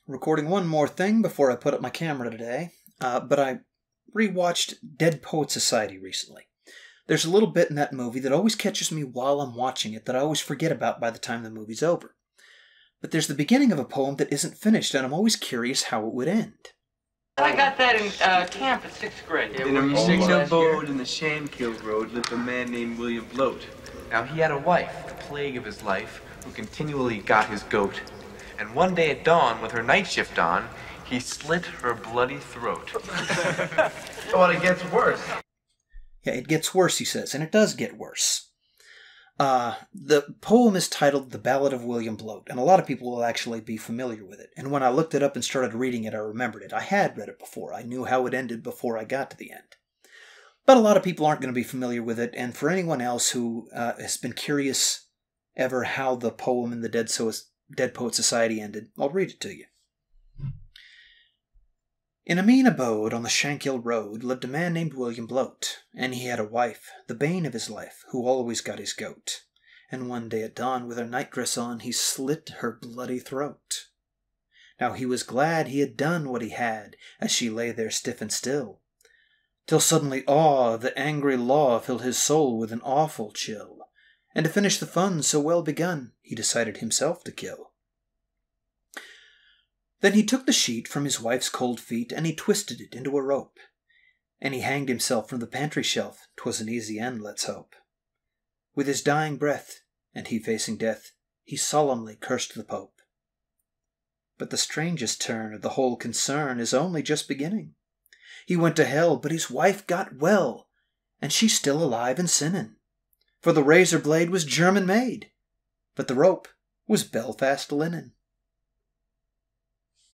recording one more thing before I put up my camera today, but I rewatched Dead Poet Society recently. There's a little bit in that movie that always catches me while I'm watching it that I always forget about by the time the movie's over. But there's the beginning of a poem that isn't finished, and I'm always curious how it would end. I got that in camp in 6th grade. In a mean abode in the Shankill Road lived a man named William Bloat. Now he had a wife, the plague of his life, who continually got his goat. And one day at dawn, with her night shift on, he slit her bloody throat. Well, it gets worse. Yeah, it gets worse, he says, and it does get worse. The poem is titled The Ballad of William Bloat, and a lot of people will actually be familiar with it. And when I looked it up and started reading it, I remembered it. I had read it before. I knew how it ended before I got to the end. But a lot of people aren't going to be familiar with it, and for anyone else who has been curious ever how the poem in the Dead Poet Society ended, I'll read it to you. In a mean abode on the Shankill Road lived a man named William Bloat, and he had a wife, the bane of his life, who always got his goat. And one day at dawn, with her nightdress on, he slit her bloody throat. Now he was glad he had done what he had, as she lay there stiff and still, till suddenly awe of the angry law filled his soul with an awful chill, and to finish the fun so well begun, he decided himself to kill. Then he took the sheet from his wife's cold feet, and he twisted it into a rope, and he hanged himself from the pantry shelf. 'Twas an easy end, let's hope. With his dying breath, and he facing death, he solemnly cursed the Pope. But the strangest turn of the whole concern is only just beginning. He went to hell, but his wife got well, and she's still alive and sinning. For the razor blade was German made, but the rope was Belfast linen.